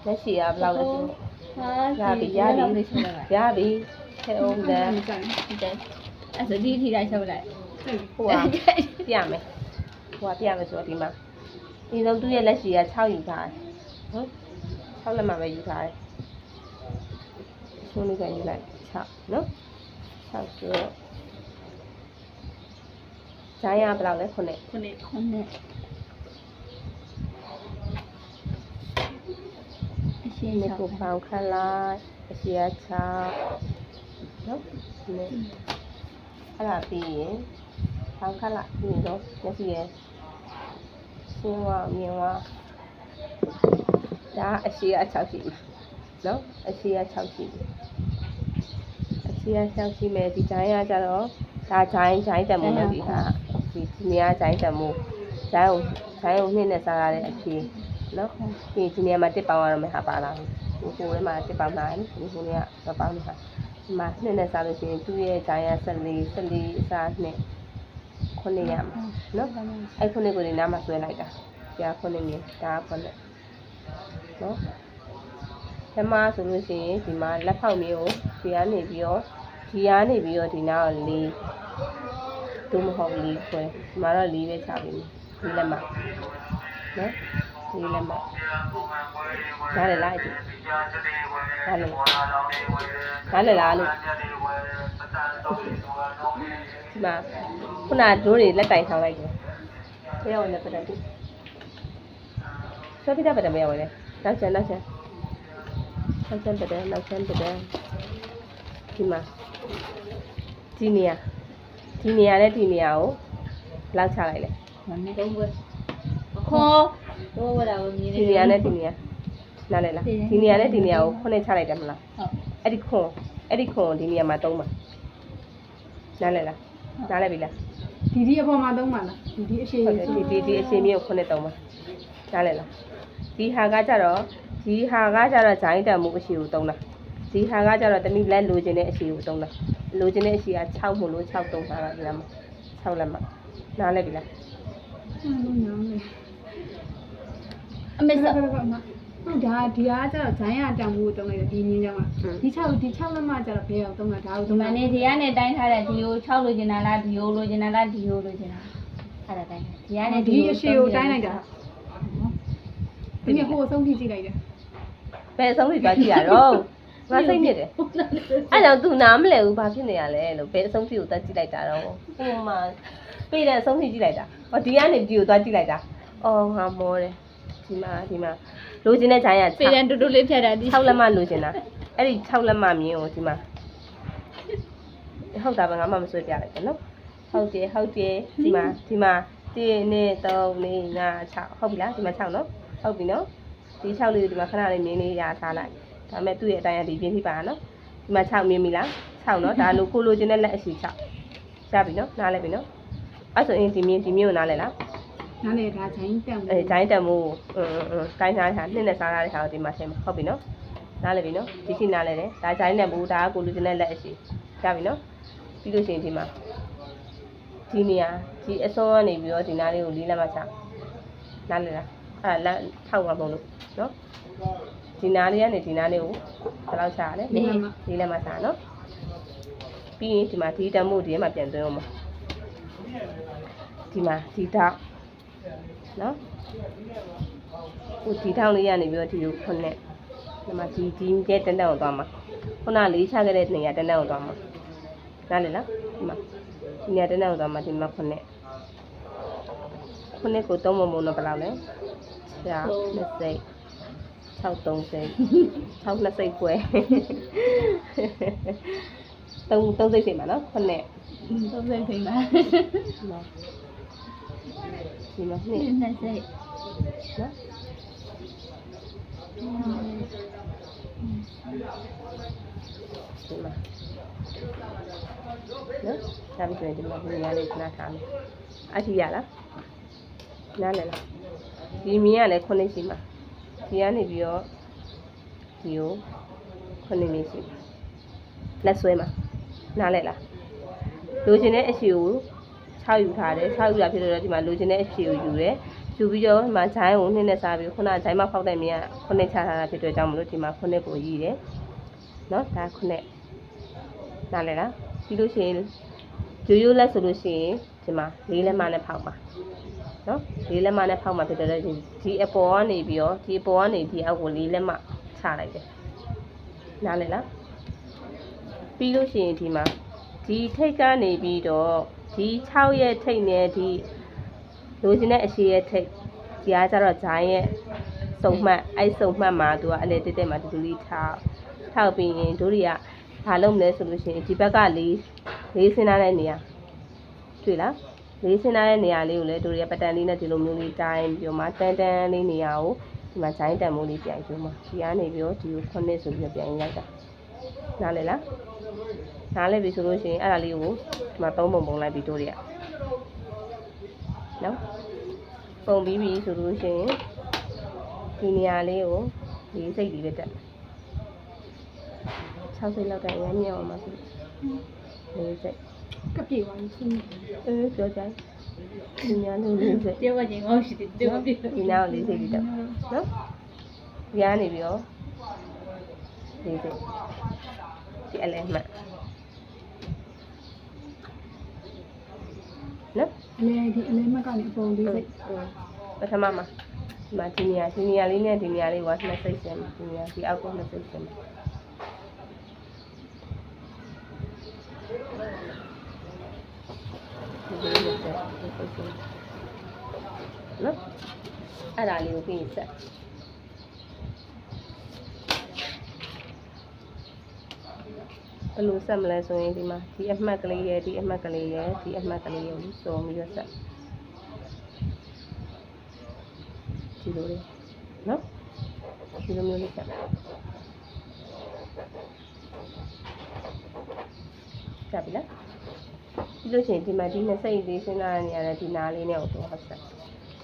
လက်ရှိရဘယ်လောက်လဲရပြီထဲအောင်တယ်အဲ့ဆိုဒီထိတိုင်းချုပ်လိုက်ဟိုကပြမယ်ပြမယ်ဆိုတော့ဒီမှာဒီဆုံးသူ့ရဲ့လက်ရှိက6ယူထားတယ်ဟုတ်6လက်မှပဲယူထားတယ်ဆုံးလေးကယူလိုက်6နော်6ဆိုတော့ဈာရဘယ်လောက်လဲ9အရှိမကိုပေါင်းခလိုက်အရှိရ6နော်အဲ့ဒါပြီးရင်ပေါင်းခလိုက်ပြီးတော့လက်ရှိရရှင်းဝမြင်ဝဒါအရှိရ6ရှိနော်အရှိရ6ရှိအရှိရ6ရှိမယ်ဒီဈာရကြတော့ဒါဈာရင်တက်မှုလို့ဒီဟာဒီနေရာဈာရင်တက်မှုဈာကိုနှင်းနဲ့စားရတဲ့အရှိနော်ဒီနေရာမှာတစ်ပေါင်းရမယ်ဟာပါလာဘူးဟိုထဲမှာတစ်ပေါင်းလာတယ်ဒီဟိုနေကမပေါင်းဘူးဟာဒီမှာနှင်းနဲ့စားလို့ရှိရင်သူ့ရဲ့ဈာရ14အစားနဲ့9ရမှာနော်အဲ့9ကိုဒီနားမှာဆွဲလိုက်တာကြာ9မြင်ဒါ9နော်ဓမ္မဆိုလို့ရှိရင်ဒီမှာလက်ဖောက်မျိုးကိုဒီကနေပြီးတော့ဒီနားကို4သို့မဟုတ်4ခွဲဒီမှာတော့4ပဲချပေးမယ်ဒီလက်မှာနော်ဒီလက်မှာဒါလည်းလိုက်ကြည့်ဒါလည်းလားလို့ဒီမှာခုနဒိုးတွေလက်တိုင်ထောင်းလိုက်တယ်ဘယ်ရောက်လဲပတ်တယ်ဆွဲပြတာပတ်တယ်မရောက်လဲနောက်ချမ်းပတ်တယ်ဒီမှာဒီနေရာနဲ့ဒီနေရာကိုလောက်ချလိုက်လဲ3ခွဲခေါ်တော့ဝလာကိုမြင်နေဒီနေရာနဲ့ဒီနေရာနားလဲလားဒီနေရာနဲ့ဒီနေရာကိုခုနဲ့ချလိုက်တယ်မလားဟုတ်အဲ့ဒီခွန်ဒီနေရာမှာ3ပါနားလဲလားနားလဲပြီလားဒီအပေါ်မှာ3ပါလားဒီအရှိဟုတ်တယ်ဒီအရှိမျိုးခုနဲ့3ပါနားလဲလားဒီဟာကကြတော့ဈာင်းတက်မှုအရှိကို3တာဒီဟာကကြတော့တမိလက်လိုချင်တဲ့အရှိကို3တာလိုချင်တဲ့အရှိက6မို့လို့6 3ထားတာဒီမှာ6လက်မှာနားလဲပြီလားအမေစဟုတ်ဒါဒီကကျတော့ဈာန်ရတောင်မှုကိုတုံးလိုက်တယ်ဒီငင်းကြောင်းကဒီ6လက်မှကျတော့ဘယ်အောင်တုံးတာဒါကိုတုံးတာနေဒီကနေတိုင်းထားတဲ့ဒီကို6လိုချင်တာလားဒီကိုလိုချင်တာလားဒီကိုလိုချင်တာအဲ့ဒါတိုင်းဒီကနေဒီအရှိကိုတိုင်းလိုက်တာဒီနေ့ဟိုအဆုံးထိကြည့်လိုက်တယ်ဘယ်အဆုံးထိသွားကြည့်ရတော့ငါစိတ်ညစ်တယ်အဲ့တော့ तू နားမလဲဘူးဘာဖြစ်နေရလဲလို့ဘယ်အဆုံးထိကိုသွားကြည့်လိုက်တာတော့ဟိုမှာပြေးတဲ့အဆုံးထိကြည့်လိုက်တာဟောဒီကနေဒီကိုသွားကြည့်လိုက်တာအော်ငါမောတယ်ဒီမှာလိုချင်တဲ့ဈာန်ရပြေးတဲ့တူတူလေးဖြတ်တာဒီ6လက်မလိုချင်တာအဲ့ဒီ6လက်မမြင်ကိုဒီမှာဟုတ်တာပဲငါမှမဆွဲပြလိုက်တယ်နော်ဟုတ်တယ်ဒီမှာ1 2 3 4 5 6ဟုတ်ပြီလားဒီမှာ6နော်ဟုတ်ပြီနော်ဒီ6လေးကိုဒီမှာခဏလေးမြင်လေးရထားလိုက်ဒါပေမဲ့သူ့ရဲ့အတိုင်းအဒီပြင်းထိပါနော်ဒီမှာ6မြင်ပြီလား6နော်ဒါလိုကိုလိုချင်တဲ့လက်အရှိ6ရပြီနော်နားလဲပြီနော်အဲ့ဆိုရင်ဒီမျိုးနားလဲလားနားလဲဒါဈာန်တက်မှုဈာန်တက်မှုတိုင်းထားတာနှစ်နဲ့စားထားတဲ့ဟာကိုဒီမှာထည့်မှာဟုတ်ပြီနော်နားလဲပြီနော်ဒီရှိနားလဲတယ်ဒါဈာန်တက်မှုဒါကကိုလိုချင်တဲ့လက်အရှိရပြီနော်ပြီးလို့ရှိရင်ဒီမှာဒီနေရာဒီအစောကနေပြီးတော့ဒီနားလေးကို4လက်မှချနားလဲလားအဲ့လက်ထောက်မှာမဟုတ်လို့နော်ဒီနားလေးကနေဒီနားလေးကိုဘယ်လောက်ချရလဲ4လက်မှချနော်ပြီးရင်ဒီမှာဒီတက်မှုဒီထဲမှာပြန်သွင်းအောင်ပါဒီမှာဒီထောက်နော်ဟိုဒီထောက်လေးရနေပြီးတော့ဒီလိုခုနဲ့ဒီမှာဒီကျဲတန်းအောင်သွားမှာခုနလေးချခဲ့တဲ့နေရာတန်းအောင်သွားမှာနားလေလားဒီမှာဒီနေရာတန်းအောင်သွားမှာဒီမှာခုနဲ့ကို3မုံတော့ဘယ်လောက်လဲ20 630 620ခွဲ3စိတ်ချိန်ပါနော်ခုနဲ့3စိတ်ချိန်ပါဒီမှာနှစ်စိတ်နော်ဒီမှာနော်ဒါပြီးရင်ဒီမှာနေရာလေးခဏထားမယ်အရှိရလားနားလဲလားဒီမြင်ရလဲ9ရှိမှာဒီကနေပြီးတော့ဒီကို9နေရှိလက်ဆွဲမှာနားလဲလားလိုချင်တဲ့အရှိကို6ယူထားတယ်6ယူတာဖြစ်တော့ဒီမှာလိုချင်တဲ့အရှိကိုယူတယ် ယူပြီးတော့ဒီမှာဂျိုင်းကိုနှစ်နဲ့စားပြီးခုနဂျိုင်းမဖောက်တဲ့မြင်ကခုနှစ်ချထားတာဖြစ်တဲ့ကြောင့်မလို့ဒီမှာခုနှစ်ကိုရည်တယ်နော်ဒါခုနှစ်နားလဲလားပြီးလို့ရှိရင်ရိုးလက်ဆိုလို့ရှိရင်ဒီမှာလေးလက်မနဲ့ဖောက်ပါနော်လေးလက်မနဲ့ဖောက်မှာဖြစ်တဲ့ဒီအပေါ်ကနေပြီးတော့ဒီအပေါ်ကနေဒီအောက်ကိုလေးလက်မချလိုက်တယ်နားလဲလားပြီးလို့ရှိရင်ဒီမှာဒီထိတ်ကနေပြီးတော့ဒီ6ရဲ့ထိတ်နဲ့ဒီလိုချင်တဲ့အရှိရဲ့ထိတ်ဒီကကျတော့ဂျိုင်းရဲ့စုံမှတ်အဲ့စုံမှတ်မှာသူကအလေတက်တက်မှာတူလေးထောက်ပြီးရင်တို့တွေကဘာလုပ်မလဲဆိုလို့ရှိရင်ဒီဘက်ကလေးစင်းထားတဲ့နေရာတွေ့လားလေးစင်းထားတဲ့နေရာလေးကိုလည်းတို့တွေကပတန်လေးနဲ့ဒီလိုမျိုးလေးတိုင်းပြီးတော့မှတန်းလေးနေရာကိုဒီမှာဂျိုင်းတန်မိုးလေးပြန်ယူမှာဒီကနေပြီးတော့ဒီကိုခုနှစ်ဆိုပြီးတော့ပြန်ယူလိုက်တာနားလဲလားနားလဲပြီဆိုလို့ရှိရင်အဲ့ဒါလေးကိုဒီမှာ3ပုံလိုက်ပြီးတို့တွေကနော်ပုံပြီးပြီဆိုလို့ရှိရင်ဒီနေရာလေးကို4စိတ်လေးပဲတက်6စိတ်လောက်တိုင်ရမ်းမြောက်အောင်ပါပြီ4စိတ်ကပြေဝိုင်းချင်းပြောကြဒီနေရာလေး4စိတ် ပြောချင်းအောင်ရှိတယ်ပြောပြဒီနားကို4စိတ်လေးတက်နော်ဒီကနေပြီးတော့4စိတ်ဒီအလဲမှတ်နော်အလဲမကနေအပုံလေးစိတ်ပထမမှာဒီနေရာလေးနဲ့ဒီနေရာလေးက2စိတ်ဆင်းဒီနေရာဒီအောက်က2စိတ်ဆင်းနော်အဲ့ဒါလေးကိုပြီးဆက်ဘယ်လိုဆက်မလဲဆိုရင်ဒီမှာဒီအမှတ်ကလေးရဲ့ဒီအမှတ်ကလေးရဲ့ဒီအမှတ်ကလေးကိုစုံပြီးတော့ဆက်ဒီလိုလေးနော်ဒီလိုမျိုးလေးဆက်ကြပြီလားဒီလိုချင်းဒီမှာဒီ20လေးစဉ်းစားနေရတဲ့ဒီနားလေးနဲ့ကိုတော့ဆက်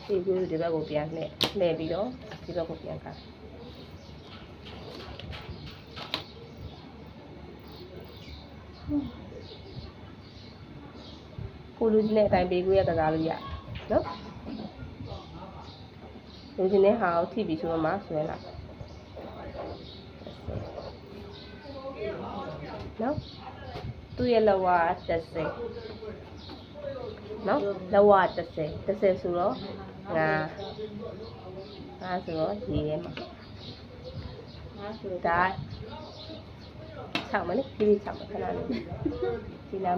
ဒီကူဒီဘက်ကိုပြန်လှည့်ပြီးတော့ဒီဘက်ကိုပြန်ကကိုလူကြီးနဲ့အတိုင်းပေးကိုရကစားလို့ရနော်လူကြီးနဲ့ဟာကိုထိပြီးဆိုတော့မှဆွဲလာနော်သူ့ရဲ့လက်ဝါ30နော်လက်ဝါ30ဆိုတော့ငါဆိုတော့ရေးရဲမှာဒါ6မလေးဒီ6မခဏလေးဒီနား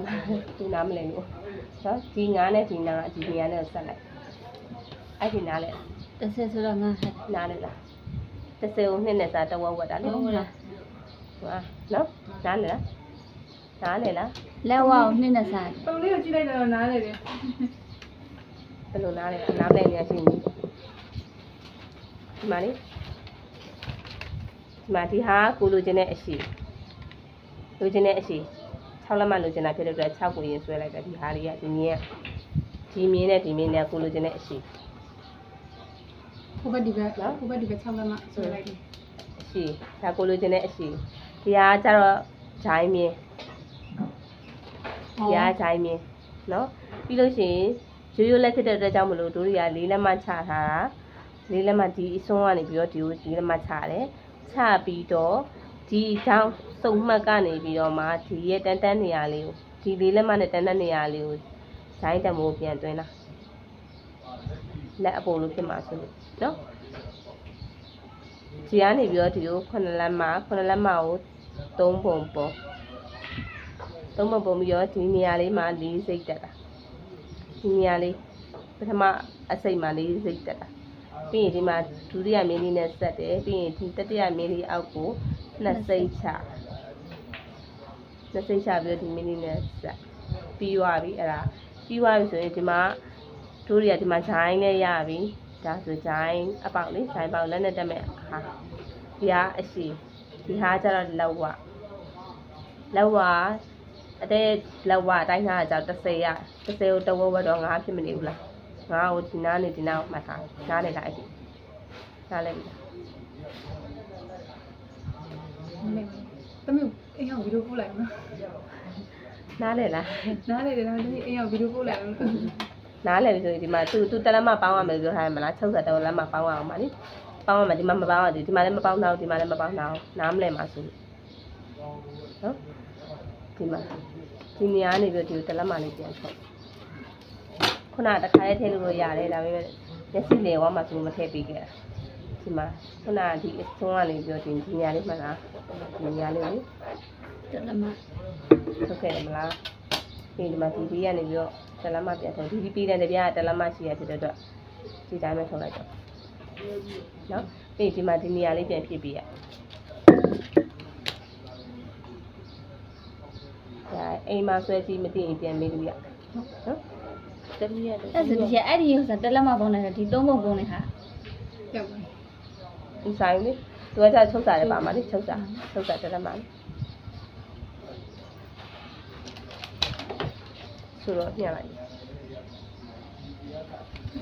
မလဲလို့နော်ဒီငါနဲ့ဒီနားဒီနေရာနဲ့ဆက်လိုက်အဲ့ဒီနားလဲ30ဆိုတော့ငါနားလဲလား30ကို2နဲ့စားတဝက်ဝက်တာလေဟုတ်လားဟာနော်နားလဲလားလက်ဝါကို2နဲ့စားပုံလေးကိုကြည့်လိုက်တော့နားလေတယ်ဘယ်လိုနားလဲနားမလဲနေရရှိနေဒီမှာလေဒီမှာဒီဟာကိုလိုချင်တဲ့အရှိ6လက်မှလိုချင်တာဖြစ်တဲ့အတွက်6ကိုရင်ဆွဲလိုက်တာဒီဟာလေးကဒီမြင်းနဲ့ကိုလိုချင်တဲ့အရှိဟိုဘက်ဒီဘက်6လက်မှဆွဲလိုက်တယ်အရှိဒါကိုလိုချင်တဲ့အရှိဒီဟာကျတော့ဂျိုင်းမြင်းနော်ပြီးလို့ရှိရင်ရိုးလက်ဖြစ်တဲ့အတွက်ကြောင့်မလို့တို့တွေက4လက်မှချထားတာ4လက်မှဒီအစွန်းကနေပြီးတော့ဒီကို4လက်မှချတယ်ချပြီးတော့ဒီကြောင့်စုံမှတ်ကနေပြီးတော့မှဒီရဲ့တန်းနေရာလေးကိုဒီ4လက်မှနဲ့တန်းနေရာလေးကိုဂျိုင်းတမိုးပြန်တွင်းတာလက်အပေါ်လို့ဖြစ်မှာဆိုလို့နော်ဒီကနေပြီးတော့ဒီကို9လက်မှကို3ပုံပေါ်ပြီးတော့ဒီနေရာလေးမှာ4စိတ်တက်တာဒီနေရာလေးပထမအစိတ်မှာ4စိတ်တက်တာပြီးရင်ဒီမှာဒုတိယမင်းလေးနဲ့ဆက်တယ်ပြီးရင်ဒီတတိယမင်းလေးအောက်ကို2စိတ်ချပြီးတော့ဒီမင်းလေးနဲ့ဆက်ပြီးသွားပြီအဲ့ဒါပြီးသွားပြီဆိုရင်ဒီမှာတို့တွေကဒီမှာဂျိုင်းနဲ့ရပြီဒါဆိုဂျိုင်းအပေါက်လေးဂျိုင်းပေါက်လက်နဲ့တက်မဲ့ဟာဒီဟာအရှိဒီဟာကျတော့လောက်ဝအတဲ့လောက်ဝအတိုင်းထားကြတော့30ကိုတဝက်ဝက်တော့9ဖြစ်မနေဘူးလား9ကိုဒီနားနဲ့ဒီနားကိုမှတ်ထားနားနဲ့လိုက်ပြီနားလိုက်ပြီတမီးအိမ်ရောက်ဗီဒီယိုပို့လိုက်မလားနားလေလားနားလေတယ်တမီးအိမ်ရောက်ဗီဒီယိုပို့လိုက်မလား နားလည်ပြီဆိုရင်ဒီမှာသူတက်လက်မပေါင်းရမယ်ပြောထားတယ်မလား60တက်လက်မပေါင်းရအောင်ပါလေပေါင်းရမယ်ဒီမှာမပေါင်းရသေးဒီမှာလည်းမပေါင်းတော့ဒီမှာလည်းမပေါင်းတော့နားမလဲမှာဆိုနော်ဒီမှာဒီနေရာနေပြီးဒီတက်လက်မလေးပြန်ထုတ်ခုနတခါလေးထည့်လို့ရတယ်ဒါပေမဲ့မျက်စိလေဝါမှာဆိုမထည့်ပေးခဲ့တာဒီမှာခုနဒီအစွန်းကနေပြီးဒီနေရာလေးမှလားဒီနေရာလေးလေ တက်လက်မ ထုတ်ခဲ့တယ်မလားဒီမှာဒီကနေပြီးတော့တက်လက်မပြန်ထုတ်ဒီပြီးတဲ့တပြားတက်လက်မရှိရဖြစ်တဲ့အတွက်ဒီတိုင်းပဲထုတ်လိုက်တော့နော်ပြီးဒီမှာဒီနေရာလေးပြန်ဖြည့်ပေးရဒါအိမ်မှာဆွဲကြည့်မသိရင်ပြန်မေးလို့ရနော်တမီးရတယ် အဲ့ဒါဒီအဲ့ဒီဥစ္စာတက်လက်မပုံနေတာဒီ3ပုံပုံနေတာ ပြောက်ပါ ဒီဆိုင်လေသူကချုပ်စာတယ်ပါမှာလေချုပ်စာတက်လက်မလေဆိုတော့ညှက်လိုက်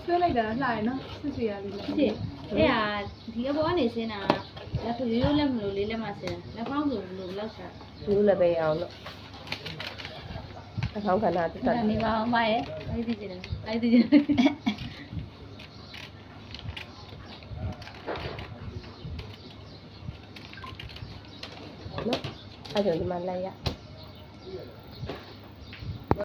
ဆွဲလိုက်တာလှရနော်စစ်စီရလေး ဖြစ်အဲ့ဟာဒီအပေါ်ကနေဆင်းတာလက်ဖရိုးလက်မလို့လေးလက်မဆင်းလက်ဖောင်းဆိုလို့လောက်စား ဒီလိုလည်းပဲအောင်လို့အကောင်းခဏတက်တက် နေပါအောင်မရဲ့အဲ့ဒီကြည့်တယ်အဲ့ဒီကြည့် နော်အဲ့ဒါဒီမှာလိုက်ရ